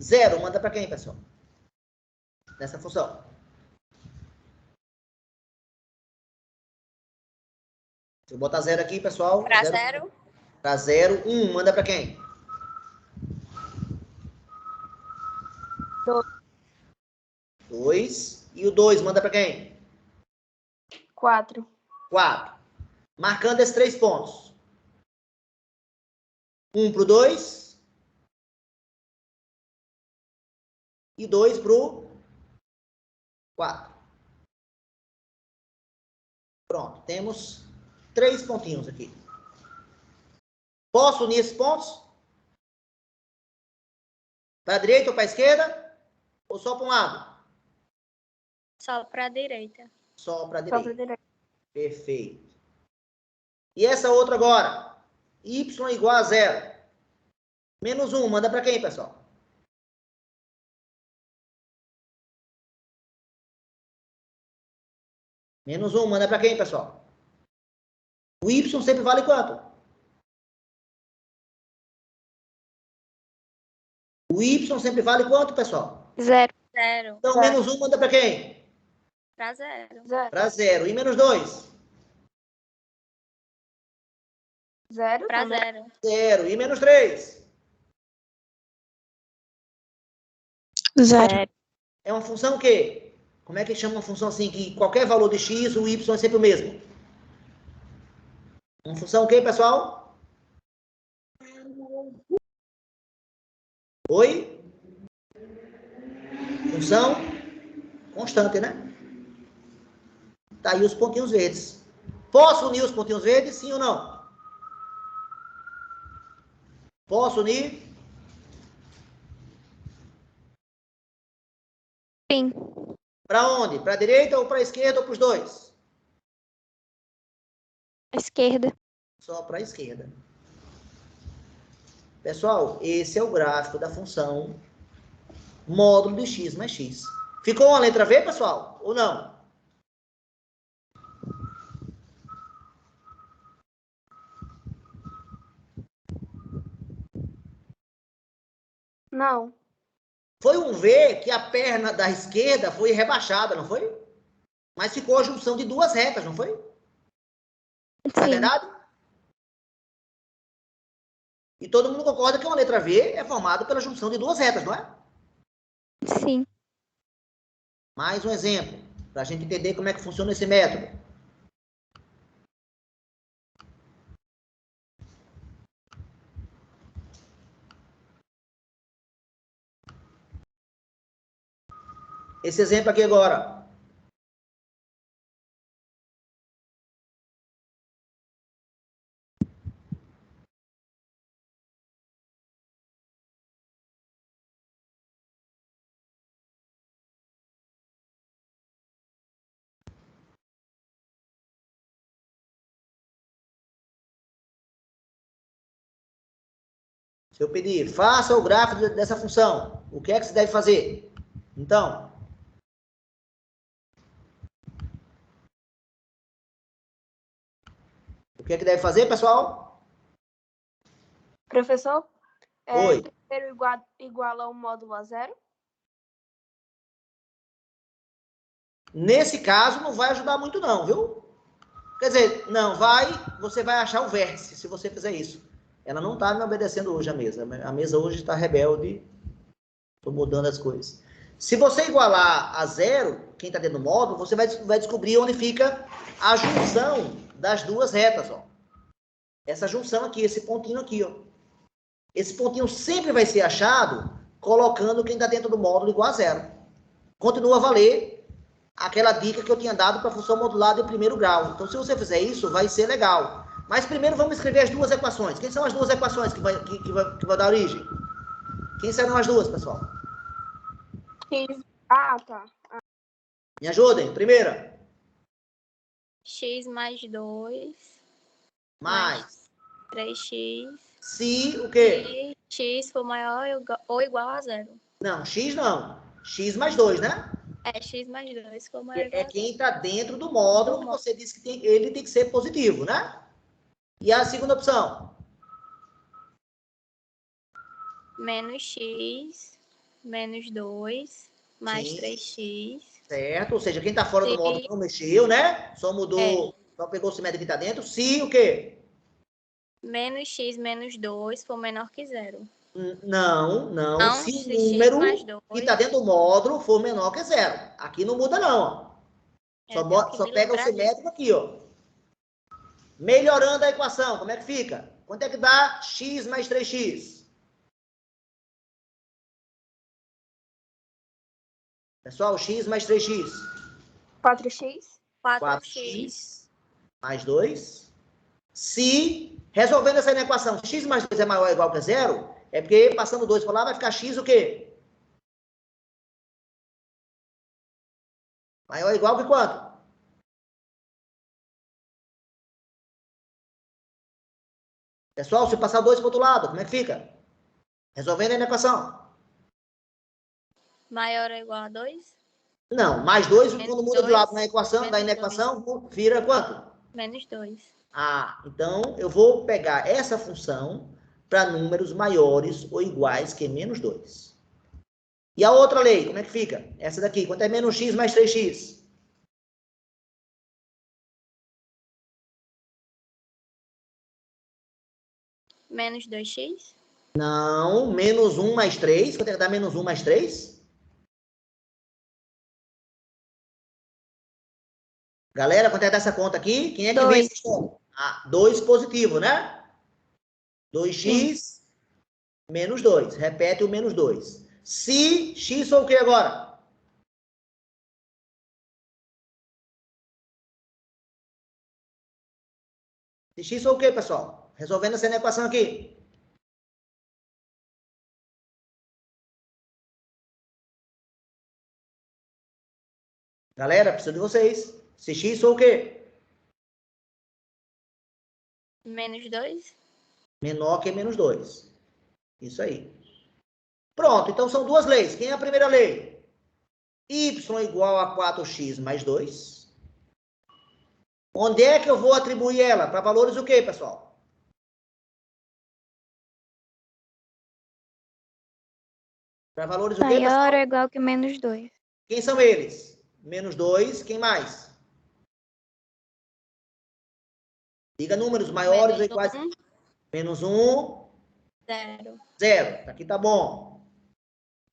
0 manda para quem, pessoal? Nessa função. Se eu botar 0 aqui, pessoal. Para 0. Para 0. 1 manda para quem? 2. E o 2 manda para quem? 4. 4. Marcando esses 3 pontos. 1 para o 2. E 2 para o 4. Pronto, temos 3 pontinhos aqui. Posso unir esses pontos? Para a direita ou para a esquerda? Ou só para um lado? Só para a direita. Só para a direita. Perfeito. E essa outra agora? Y igual a 0. Menos 1, manda para quem, pessoal? Menos 1, manda para quem, pessoal? O Y sempre vale quanto? O Y sempre vale quanto, pessoal? 0. Então, menos 1 manda para quem? Para 0. Para 0. E menos 2? 0. Para 0. 0. E menos 3? 0. É uma função que? Como é que chama uma função assim, que qualquer valor de x, o y é sempre o mesmo? Uma função o quê, pessoal? Oi? Função constante, né? Tá aí os pontinhos verdes. Posso unir os pontinhos verdes, sim ou não? Posso unir? Sim. Para onde? Para a direita ou para a esquerda ou para os dois? Esquerda. Só para a esquerda. Pessoal, esse é o gráfico da função módulo de x mais x. Ficou uma letra V, pessoal? Ou não? Não. Foi um V que a perna da esquerda foi rebaixada, não foi? Mas ficou a junção de duas retas, não foi? Não é verdade? E todo mundo concorda que uma letra V é formada pela junção de duas retas, não é? Sim. Mais um exemplo, para a gente entender como é que funciona esse método. Esse exemplo aqui agora. Se eu pedir, faça o gráfico dessa função, o que é que você deve fazer? Então, o que é que deve fazer, pessoal? Professor? Oi. Primeiro iguala o módulo a 0? Nesse caso, não vai ajudar muito não, viu? Quer dizer, não, você vai achar o vértice, se você fizer isso. Ela não está me obedecendo hoje, a mesa. A mesa hoje está rebelde. Estou mudando as coisas. Se você igualar a 0, quem está dentro do módulo, você vai descobrir onde fica a junção das duas retas, ó. Essa junção aqui, esse pontinho aqui, ó. Esse pontinho sempre vai ser achado colocando quem está dentro do módulo igual a zero. Continua a valer aquela dica que eu tinha dado para a função modulada em primeiro grau. Então, se você fizer isso, vai ser legal. Mas primeiro vamos escrever as duas equações. Quem são as duas equações que vai dar origem? Quem serão as duas, pessoal? Tá. Me ajudem. Primeira. X mais 2 Mais 3x. Se o quê? Se x for maior ou igual a zero. Não, x não. X mais 2, né? É, x mais 2 for maior ou igual É a zero. quem está dentro do módulo que você disse que ele tem que ser positivo, né? E a segunda opção? Menos x menos 2 mais Sim. 3x. Certo? Ou seja, quem está fora do módulo não mexeu, né? Só mudou, só pegou o simétrico que está dentro. Se o quê? Menos x menos 2 for menor que zero. Não. Se se o número x mais 2... que está dentro do módulo for menor que zero. Aqui não muda, não. Ó. Só pega o simétrico aqui, ó. Melhorando a equação, como é que fica? Quanto é que dá x mais 3x? Pessoal, x mais 3x. 4x. 4x. Mais 2. Se, resolvendo essa equação, se x mais 2 é maior ou igual que zero, é porque passando 2 por lá vai ficar x o quê? Maior ou igual que quanto? Pessoal, se passar 2 para o outro lado, como é que fica? Resolvendo a equação. Maior ou igual a 2? Não, mais 2, Menos quando muda de 2, lado na equação, da inequação, vira quanto? Menos 2. Ah, então eu vou pegar essa função para números maiores ou iguais que menos 2. E a outra lei, como é que fica? Essa daqui, quanto é menos x mais 3x? Menos 2x? Não, menos 1 mais 3. Quanto é que dá menos 1 mais 3? Galera, quanto é que dá essa conta aqui? Quem é que vê essa conta? 2 positivo, né? 2x menos 2. Repete o menos 2. Se x for o que agora? Se x for o que, pessoal? Resolvendo essa equação aqui. Galera, preciso de vocês. Se x for o quê? Menos 2? Menor que menos 2. Isso aí. Pronto, então são duas leis. Quem é a primeira lei? Y igual a 4x mais 2. Onde é que eu vou atribuir ela? Para valores o quê, pessoal? Para valores o quê, pessoal? Maior ou igual que menos 2. Quem são eles? Menos 2, quem mais? Diga números maiores ou iguais. Menos 1. 0. 0. Aqui tá bom.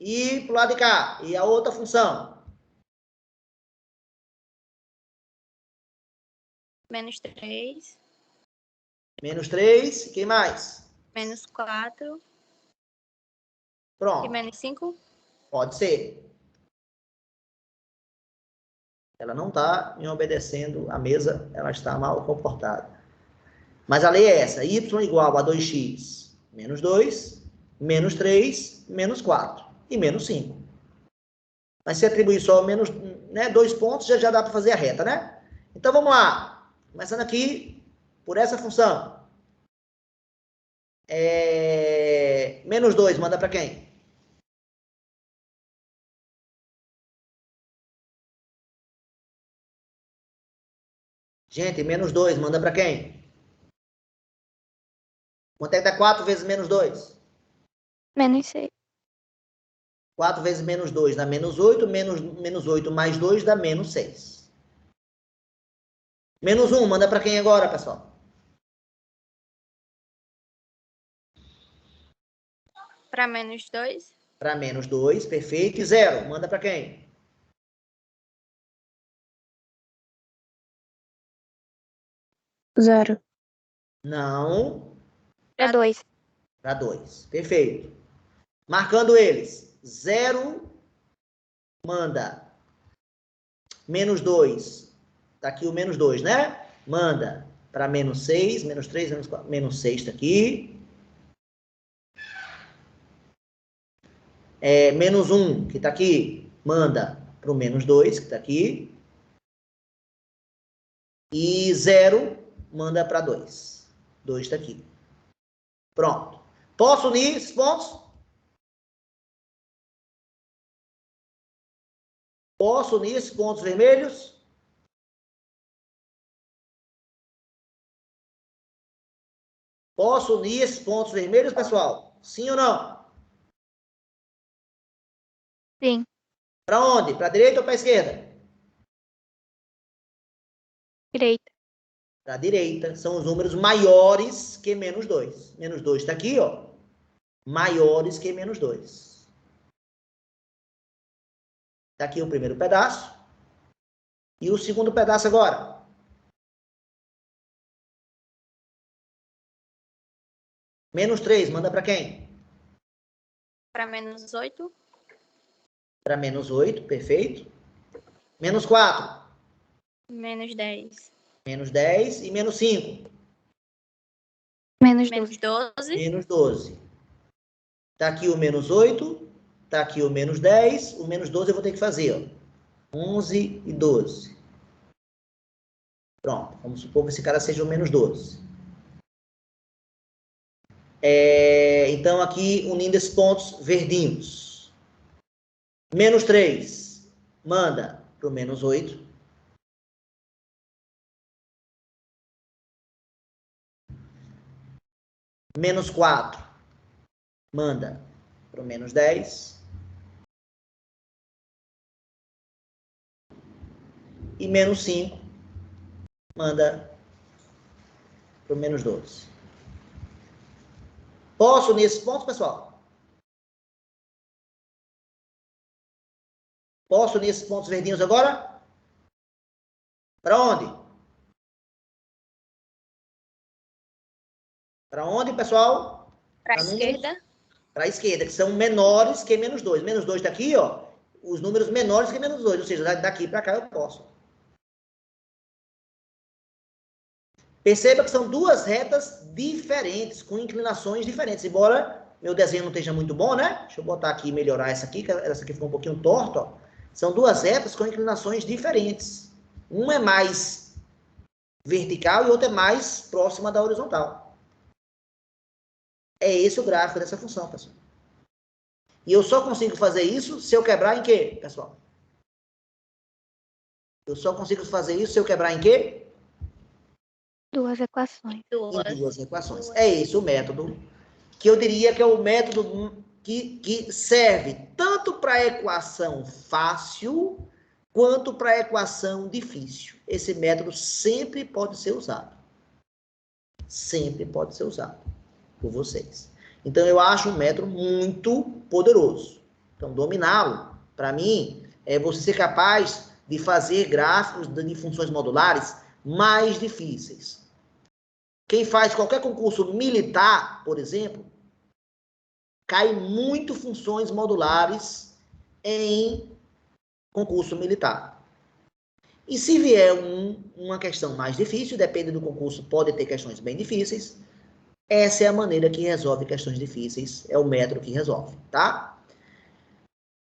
E pro lado de cá. E a outra função? Menos 3. Menos 3. Quem mais? Menos 4. Pronto. E menos 5? Pode ser. Ela não está me obedecendo à mesa, ela está mal comportada. Mas a lei é essa, y igual a 2x menos 2, menos 3, menos 4 e menos 5. Mas se atribuir só menos, 2 pontos, já dá para fazer a reta, né? Então vamos lá. Começando aqui por essa função. Menos 2, manda para quem? Gente, menos 2, manda para quem? Quanto é que dá 4 vezes menos 2? Menos 6. 4 vezes menos 2 dá menos 8, menos 8 mais 2 dá menos 6. Menos 1, manda para quem agora, pessoal? Para menos 2? Para menos 2, perfeito. E 0, manda para quem?0. Não. Para 2. Para 2, perfeito. Marcando eles. 0 manda menos 2. Tá aqui o menos 2, né? Manda para menos 6, menos 3, menos 4. Menos 6 tá aqui. Menos 1, que tá aqui, manda para o menos 2, que tá aqui. E 0 manda para 2. 2 está aqui. Pronto. Posso unir esses pontos? Posso unir esses pontos vermelhos? Posso unir esses pontos vermelhos, pessoal? Sim ou não? Sim. Para onde? Para a direita ou para a esquerda? Direita. Para a direita. São os números maiores que menos 2. Menos 2 está aqui, ó. Maiores que menos 2. Está aqui o primeiro pedaço. E o segundo pedaço agora. Menos 3, manda para quem? Para menos 8. Para menos 8, perfeito. Menos 4. Menos 10. Menos 10 e menos 5. Menos Menos 12. 12. Menos 12. Está aqui o menos 8. Está aqui o menos 10. O menos 12 eu vou ter que fazer, ó. 11 e 12. Pronto. Vamos supor que esse cara seja o menos 12. Então, aqui, unindo esses pontos verdinhos. Menos 3. Manda para o menos 8. Menos 4. Manda para o menos 10. E menos 5. Manda para o menos 12. Posso unir esses pontos, pessoal? Posso unir esses pontos verdinhos agora? Para onde? Para onde, pessoal? Para a esquerda. Para a esquerda, que são menores que menos 2. Menos 2 está aqui, ó. Os números menores que menos 2. Ou seja, daqui para cá eu posso. Perceba que são duas retas diferentes, com inclinações diferentes. Embora meu desenho não esteja muito bom, né? Deixa eu botar aqui e melhorar essa aqui, que essa aqui ficou um pouquinho torta, ó. São duas retas com inclinações diferentes. Uma é mais vertical e outra é mais próxima da horizontal. É esse o gráfico dessa função, pessoal. E eu só consigo fazer isso se eu quebrar em quê, pessoal? Eu só consigo fazer isso se eu quebrar em quê? Duas equações. Em duas equações. É esse o método que eu diria que é o método que serve tanto para a equação fácil quanto para a equação difícil. Esse método sempre pode ser usado. Sempre pode ser usado por vocês. Então, eu acho um método muito poderoso. Então, dominá-lo, para mim, é você ser capaz de fazer gráficos de funções modulares mais difíceis. Quem faz qualquer concurso militar, por exemplo, cai muito funções modulares em concurso militar. E se vier uma questão mais difícil, depende do concurso, pode ter questões bem difíceis, essa é a maneira que resolve questões difíceis, é o método que resolve, tá?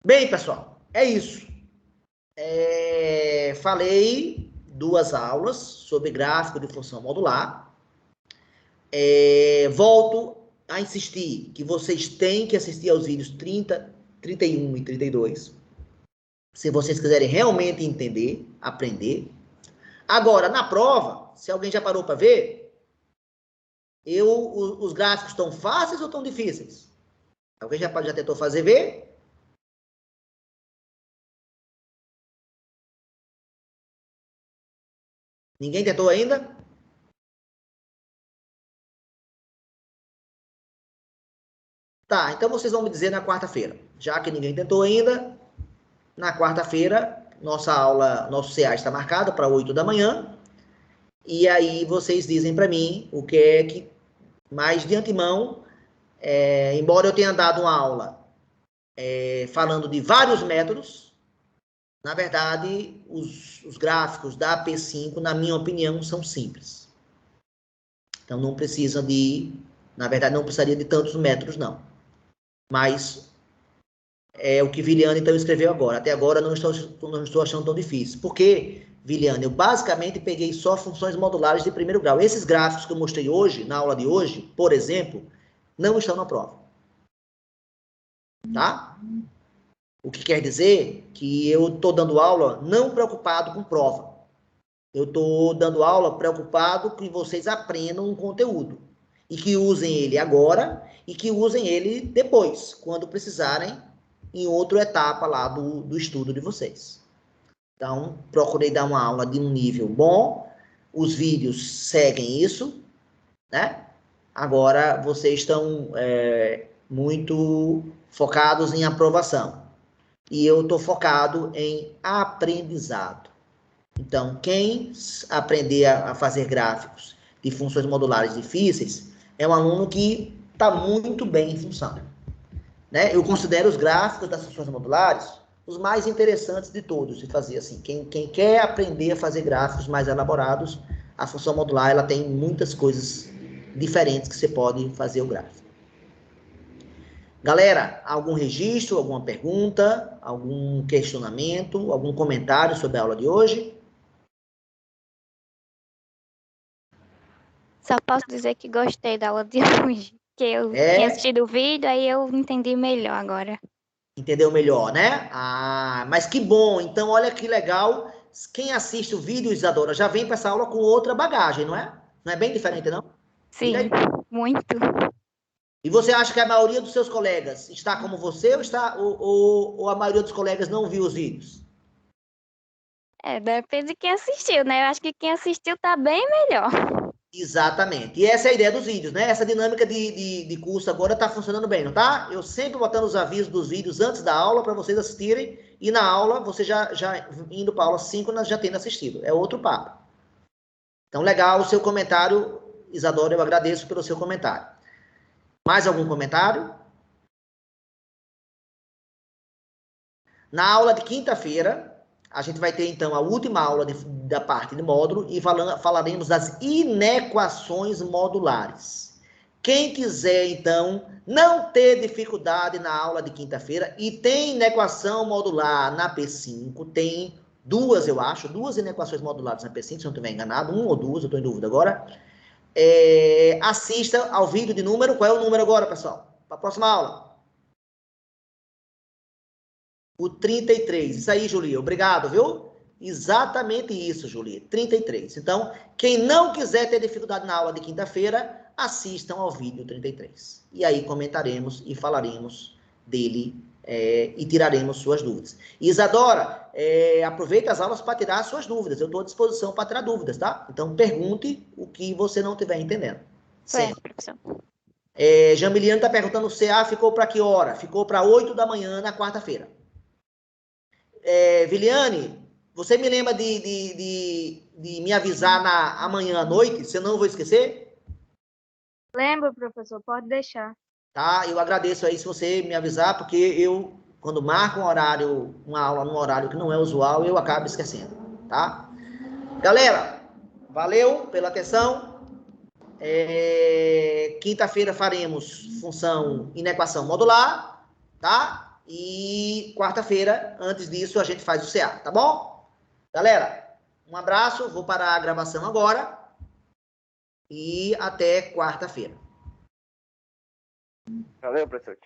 Bem, pessoal, é isso. Falei 2 aulas sobre gráfico de função modular. Volto a insistir que vocês têm que assistir aos vídeos 30, 31 e 32. Se vocês quiserem realmente entender, aprender. Agora, na prova, se alguém já parou para ver, os gráficos estão fáceis ou estão difíceis? Alguém já tentou fazer ver? Ninguém tentou ainda? Tá, então vocês vão me dizer na quarta-feira. Já que ninguém tentou ainda, na quarta-feira, nossa aula, nosso CA está marcado para 8 da manhã. E aí vocês dizem para mim o que é que, mais de antemão, embora eu tenha dado uma aula falando de vários métodos. Na verdade, os gráficos da P5, na minha opinião, são simples. Então, não precisa na verdade, não precisaria de tantos métodos, não. Mas é o que Viliane, então, escreveu agora. Até agora, não estou achando tão difícil. Por quê, Viliane? Eu basicamente peguei só funções modulares de primeiro grau. Esses gráficos que eu mostrei hoje, na aula de hoje, por exemplo, não estão na prova. Tá? O que quer dizer que eu estou dando aula não preocupado com prova. Eu estou dando aula preocupado que vocês aprendam um conteúdo. E que usem ele agora e que usem ele depois, quando precisarem, em outra etapa lá do estudo de vocês. Então, procurei dar uma aula de um nível bom. Os vídeos seguem isso, né? Agora, vocês estão muito focados em aprovação. E eu estou focado em aprendizado. Então, quem aprender a fazer gráficos de funções modulares difíceis é um aluno que está muito bem em função. Né? Eu considero os gráficos das funções modulares os mais interessantes de todos, de fazer assim. Quem quer aprender a fazer gráficos mais elaborados, a função modular ela tem muitas coisas diferentes que você pode fazer o gráfico. Galera, algum registro, alguma pergunta, algum questionamento, algum comentário sobre a aula de hoje? Só posso dizer que gostei da aula de hoje. Que eu tinha assistido o vídeo, aí eu entendi melhor agora. Entendeu melhor, né? Ah, mas que bom. Então, olha que legal. Quem assiste o vídeo, Isadora, já vem para essa aula com outra bagagem, não é? Não é bem diferente, não? Sim, muito. E você acha que a maioria dos seus colegas está como você ou a maioria dos colegas não viu os vídeos? Depende de quem assistiu, né? Eu acho que quem assistiu tá bem melhor. Exatamente. E essa é a ideia dos vídeos, né? Essa dinâmica de curso agora está funcionando bem, não tá? Eu sempre botando os avisos dos vídeos antes da aula para vocês assistirem. E na aula, você já indo para a aula síncrona, já tendo assistido. É outro papo. Então, legal o seu comentário, Isadora. Eu agradeço pelo seu comentário. Mais algum comentário? Na aula de quinta-feira, a gente vai ter, então, a última aula da parte de módulo e falaremos das inequações modulares. Quem quiser, então, não ter dificuldade na aula de quinta-feira e tem inequação modular na P5, tem duas, eu acho, duas inequações modulares na P5, se eu não estiver enganado, uma ou duas, eu estou em dúvida agora. Assista ao vídeo de número. Qual é o número agora, pessoal? Para a próxima aula. O 33. Isso aí, Julia. Obrigado, viu? Exatamente isso, Julia. 33. Então, quem não quiser ter dificuldade na aula de quinta-feira, assistam ao vídeo 33. E aí comentaremos e falaremos dele e tiraremos suas dúvidas. Isadora, aproveita as aulas para tirar suas dúvidas. Eu estou à disposição para tirar dúvidas, tá? Então, pergunte o que você não estiver entendendo. Certo, professor. Jamiliano está perguntando se CA ficou para que hora? Ficou para 8 da manhã na quarta-feira. Viliane, você me lembra de me avisar amanhã à noite? Senão eu vou esquecer? Lembro, professor, pode deixar. Tá, eu agradeço aí se você me avisar, porque eu, quando marco uma aula num horário que não é usual, eu acabo esquecendo, tá? Galera, valeu pela atenção. Quinta-feira faremos função inequação modular, tá? E quarta-feira, antes disso, a gente faz o CA, tá bom? Galera, um abraço, vou parar a gravação agora e até quarta-feira. Valeu, professor.